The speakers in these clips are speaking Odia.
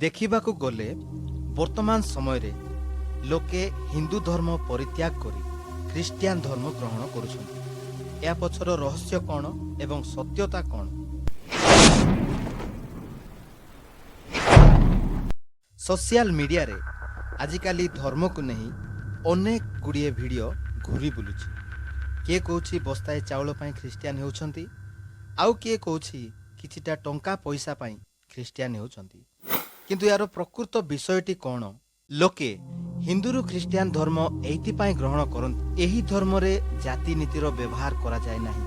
ଦେଖିବାକୁ ଗଲେ ବର୍ତ୍ତମାନ ସମୟରେ ଲୋକେ ହିନ୍ଦୁ ଧର୍ମ ପରିତ୍ୟାଗ କରି ଖ୍ରୀଷ୍ଟିଆନ ଧର୍ମ ଗ୍ରହଣ କରୁଛନ୍ତି। ଏହା ପଛର ରହସ୍ୟ କ'ଣ ଏବଂ ସତ୍ୟତା କ'ଣ? ସୋସିଆଲ ମିଡିଆରେ ଆଜିକାଲି ଧର୍ମକୁ ନେଇ ଅନେକ ଗୁଡ଼ିଏ ଭିଡ଼ିଓ ଘୁରି ବୁଲୁଛି। କିଏ କହୁଛି ବସ୍ତାଏ ଚାଉଳ ପାଇଁ ଖ୍ରୀଷ୍ଟିଆନ ହେଉଛନ୍ତି, ଆଉ କିଏ କହୁଛି କିଛିଟା ଟଙ୍କା ପଇସା ପାଇଁ ଖ୍ରୀଷ୍ଟିଆନ ହେଉଛନ୍ତି। କିନ୍ତୁ ଏହାର ପ୍ରକୃତ ବିଷୟଟି କ'ଣ? ଲୋକେ ହିନ୍ଦୁରୁ ଖ୍ରୀଷ୍ଟିଆନ ଧର୍ମ ଏଇଥିପାଇଁ ଗ୍ରହଣ କରନ୍ତି, ଏହି ଧର୍ମରେ ଜାତିନୀତିର ବ୍ୟବହାର କରାଯାଏ ନାହିଁ,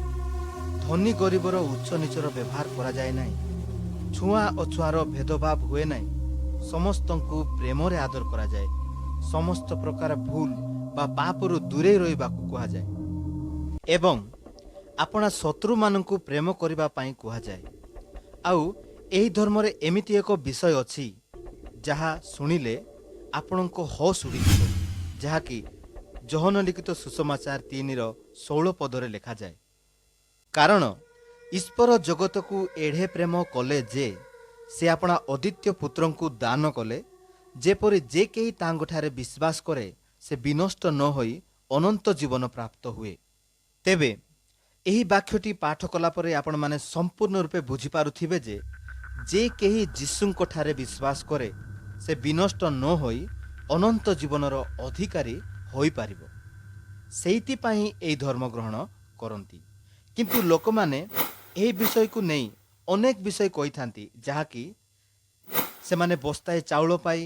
ଧନୀ ଗରିବର ଉଚ୍ଚ ନିଚର ବ୍ୟବହାର କରାଯାଏ ନାହିଁ, ଛୁଆଁ ଅଛୁଆଁର ଭେଦଭାବ ହୁଏ ନାହିଁ, ସମସ୍ତଙ୍କୁ ପ୍ରେମରେ ଆଦର କରାଯାଏ, ସମସ୍ତ ପ୍ରକାର ଭୁଲ ବା ପାପରୁ ଦୂରେଇ ରହିବାକୁ କୁହାଯାଏ ଏବଂ ଆପଣା ଶତ୍ରୁମାନଙ୍କୁ ପ୍ରେମ କରିବା ପାଇଁ କୁହାଯାଏ। ଆଉ ଏହି ଧର୍ମରେ ଏମିତି ଏକ ବିଷୟ ଅଛି ଯାହା ଶୁଣିଲେ ଆପଣଙ୍କ ହୋସ୍ ଉଡ଼ିଯିବ, ଯାହାକି ଯୋହନ ଲିଖିତ ସୁସମାଚାର 3:16 ପଦରେ ଲେଖାଯାଏ। କାରଣ ଈଶ୍ୱର ଜଗତକୁ ଏଢ଼େ ପ୍ରେମ କଲେ ଯେ ସେ ଆପଣା ଅଦ୍ୱିତୀୟ ପୁତ୍ରଙ୍କୁ ଦାନ କଲେ, ଯେପରି ଯେ କେହି ତାଙ୍କଠାରେ ବିଶ୍ୱାସ କରେ ସେ ବିନଷ୍ଟ ନ ହୋଇ ଅନନ୍ତ ଜୀବନ ପ୍ରାପ୍ତ ହୁଏ। ତେବେ ଏହି ବାକ୍ୟଟି ପାଠ କଲା ପରେ ଆପଣମାନେ ସମ୍ପୂର୍ଣ୍ଣ ରୂପେ ବୁଝିପାରୁଥିବେ ଯେ କେହି ଯୀଶୁଙ୍କଠାରେ ବିଶ୍ୱାସ କରେ ସେ ବିନଷ୍ଟ ନ ହୋଇ ଅନନ୍ତ ଜୀବନର ଅଧିକାରୀ ହୋଇପାରିବ। ସେଇଥିପାଇଁ ଏହି ଧର୍ମ ଗ୍ରହଣ କରନ୍ତି। କିନ୍ତୁ ଲୋକମାନେ ଏହି ବିଷୟକୁ ନେଇ ଅନେକ ବିଷୟ କହିଥାନ୍ତି, ଯାହାକି ସେମାନେ ବସ୍ତାଏ ଚାଉଳ ପାଇ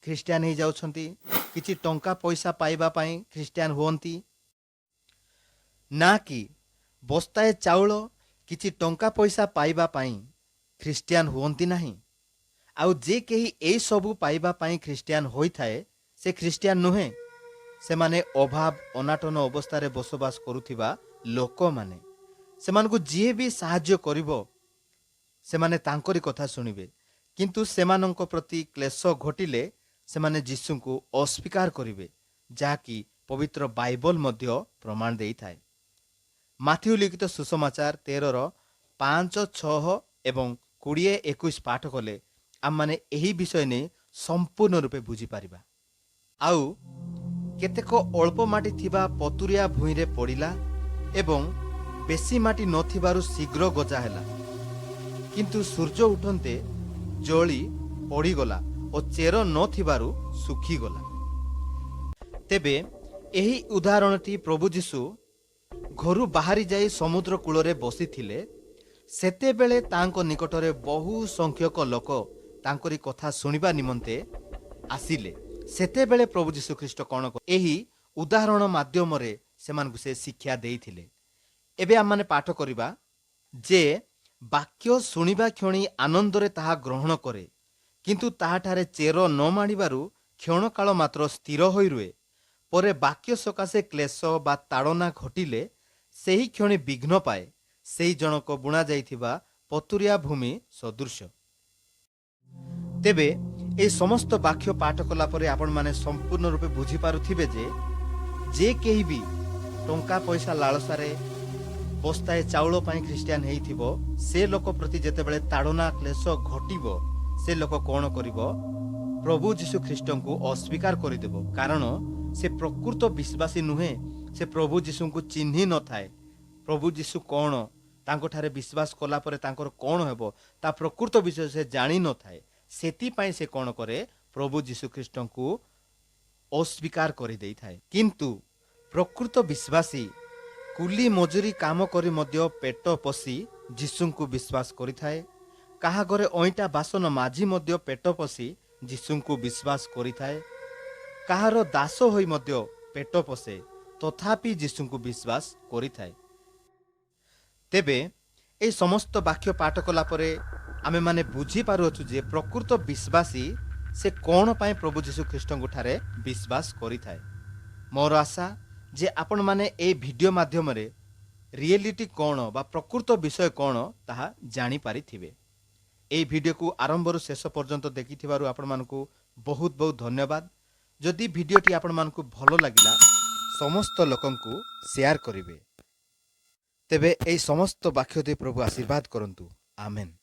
ଖ୍ରୀଷ୍ଟିଆନ ହେଇଯାଉଛନ୍ତି, କିଛି ଟଙ୍କା ପଇସା ପାଇବା ପାଇଁ ଖ୍ରୀଷ୍ଟିଆନ ହୁଅନ୍ତି। ନା କି ବସ୍ତାଏ ଚାଉଳ କିଛି ଟଙ୍କା ପଇସା ପାଇବା ପାଇଁ ଖ୍ରୀଷ୍ଟିଆନ ହୁଅନ୍ତି ନାହିଁ। ଆଉ ଯେ କେହି ଏହିସବୁ ପାଇବା ପାଇଁ ଖ୍ରୀଷ୍ଟିଆନ ହୋଇଥାଏ ସେ ଖ୍ରୀଷ୍ଟିଆନ ନୁହେଁ। ସେମାନେ ଅଭାବ ଅନାଟନ ଅବସ୍ଥାରେ ବସବାସ କରୁଥିବା ଲୋକମାନେ। ସେମାନଙ୍କୁ ଯିଏ ବି ସାହାଯ୍ୟ କରିବ ସେମାନେ ତାଙ୍କରି କଥା ଶୁଣିବେ, କିନ୍ତୁ ସେମାନଙ୍କ ପ୍ରତି କ୍ଲେଶ ଘଟିଲେ ସେମାନେ ଯୀଶୁଙ୍କୁ ଅସ୍ୱୀକାର କରିବେ, ଯାହାକି ପବିତ୍ର ବାଇବଲ ମଧ୍ୟ ପ୍ରମାଣ ଦେଇଥାଏ। ମାଥିଉ ଲିଖିତ ସୁସମାଚାର 13:5, 6 ଏବଂ 20-21 ପାଠ କଲେ ଆମମାନେ ଏହି ବିଷୟ ନେଇ ସମ୍ପୂର୍ଣ୍ଣ ରୂପେ ବୁଝିପାରିବା। ଆଉ କେତେକ ଅଳ୍ପ ମାଟି ଥିବା ପତୁରିଆ ଭୂଇଁରେ ପଡ଼ିଲା ଏବଂ ବେଶୀ ମାଟି ନଥିବାରୁ ଶୀଘ୍ର ଗଜା ହେଲା, କିନ୍ତୁ ସୂର୍ଯ୍ୟ ଉଠନ୍ତେ ଜଳି ପଡ଼ିଗଲା ଓ ଚେର ନଥିବାରୁ ଶୁଖିଗଲା। ତେବେ ଏହି ଉଦାହରଣଟି ପ୍ରଭୁ ଯୀଶୁ ଘରୁ ବାହାରି ଯାଇ ସମୁଦ୍ର କୂଳରେ ବସିଥିଲେ। ସେତେବେଳେ ତାଙ୍କ ନିକଟରେ ବହୁ ସଂଖ୍ୟକ ଲୋକ ତାଙ୍କରି କଥା ଶୁଣିବା ନିମନ୍ତେ ଆସିଲେ। ସେତେବେଳେ ପ୍ରଭୁ ଯୀଶୁଖ୍ରୀଷ୍ଟ କ'ଣ ଏହି ଉଦାହରଣ ମାଧ୍ୟମରେ ସେମାନଙ୍କୁ ସେ ଶିକ୍ଷା ଦେଇଥିଲେ। ଏବେ ଆମମାନେ ପାଠ କରିବା ଯେ ବାକ୍ୟ ଶୁଣିବା କ୍ଷଣି ଆନନ୍ଦରେ ତାହା ଗ୍ରହଣ କରେ, କିନ୍ତୁ ତାହାଠାରେ ଚେର ନ ମାଡ଼ିବାରୁ କ୍ଷଣକାଳ ମାତ୍ର ସ୍ଥିର ହୋଇ ରୁହେ। ପରେ ବାକ୍ୟ ସକାଶେ କ୍ଲେଶ ବା ତାଡ଼ନା ଘଟିଲେ ସେହି କ୍ଷଣି ବିଘ୍ନ ପାଏ। ସେହି ଜଣକ ବୁଣାଯାଇଥିବା ପତୁରିଆ ଭୂମି ସଦୃଶ। ତେବେ ଏହି ସମସ୍ତ ବାକ୍ୟ ପାଠ କଲା ପରେ ଆପଣମାନେ ସମ୍ପୂର୍ଣ୍ଣ ରୂପେ ବୁଝିପାରୁଥିବେ ଯେ କେହି ବି ଟଙ୍କା ପଇସା ଲାଳସାରେ ବସ୍ତାଏ ଚାଉଳ ପାଇଁ ଖ୍ରୀଷ୍ଟିଆନ ହେଇଥିବ, ସେ ଲୋକ ପ୍ରତି ଯେତେବେଳେ ତାଡ଼ନା କ୍ଲେଶ ଘଟିବ ସେ ଲୋକ କ'ଣ କରିବ? ପ୍ରଭୁ ଯୀଶୁ ଖ୍ରୀଷ୍ଟଙ୍କୁ ଅସ୍ୱୀକାର କରିଦେବ। କାରଣ ସେ ପ୍ରକୃତ ବିଶ୍ୱାସୀ ନୁହେଁ। ସେ ପ୍ରଭୁ ଯୀଶୁଙ୍କୁ ଚିହ୍ନି ନଥାଏ। ପ୍ରଭୁ ଯୀଶୁ କ'ଣ, ତାଙ୍କଠାରେ ବିଶ୍ୱାସ କଲା ପରେ ତାଙ୍କର କ'ଣ ହେବ ତା ପ୍ରକୃତ ବିଷୟ ସେ ଜାଣିନଥାଏ। ସେଥିପାଇଁ ସେ କ'ଣ କରେ? ପ୍ରଭୁ ଯୀଶୁ ଖ୍ରୀଷ୍ଟଙ୍କୁ ଅସ୍ୱୀକାର କରିଦେଇଥାଏ। କିନ୍ତୁ ପ୍ରକୃତ ବିଶ୍ୱାସୀ କୁଲି ମଜୁରୀ କାମ କରି ମଧ୍ୟ ପେଟ ପୋଷି ଯୀଶୁଙ୍କୁ ବିଶ୍ୱାସ କରିଥାଏ। କାହା ଘରେ ଅଇଁଠା ବାସନ ମାଜି ମଧ୍ୟ ପେଟ ପୋଷି ଯୀଶୁଙ୍କୁ ବିଶ୍ୱାସ କରିଥାଏ। କାହାର ଦାସ ହୋଇ ମଧ୍ୟ ପେଟ ପୋଷେ, ତଥାପି ଯୀଶୁଙ୍କୁ ବିଶ୍ୱାସ କରିଥାଏ। ତେବେ ଏହି ସମସ୍ତ ବାକ୍ୟ ପାଠ କଲା ପରେ ଆମେମାନେ ବୁଝିପାରୁଅଛୁ ଯେ ପ୍ରକୃତ ବିଶ୍ୱାସୀ ସେ କ'ଣ ପାଇଁ ପ୍ରଭୁ ଯୀଶୁ ଖ୍ରୀଷ୍ଟଙ୍କଠାରେ ବିଶ୍ୱାସ କରିଥାଏ। ମୋର ଆଶା ଯେ ଆପଣମାନେ ଏହି ଭିଡ଼ିଓ ମାଧ୍ୟମରେ ରିଏଲିଟି କ'ଣ ବା ପ୍ରକୃତ ବିଷୟ କ'ଣ ତାହା ଜାଣିପାରିଥିବେ। ଏହି ଭିଡ଼ିଓକୁ ଆରମ୍ଭରୁ ଶେଷ ପର୍ଯ୍ୟନ୍ତ ଦେଖିଥିବାରୁ ଆପଣମାନଙ୍କୁ ବହୁତ ବହୁତ ଧନ୍ୟବାଦ। ଯଦି ଭିଡ଼ିଓଟି ଆପଣମାନଙ୍କୁ ଭଲ ଲାଗିଲା ସମସ୍ତ ଲୋକଙ୍କୁ ସେୟାର କରିବେ। ତେବେ ଏହି ସମସ୍ତ ବାକ୍ୟ ଦେଇ ପ୍ରଭୁ ଆଶୀର୍ବାଦ କରନ୍ତୁ। ଆମେନ୍।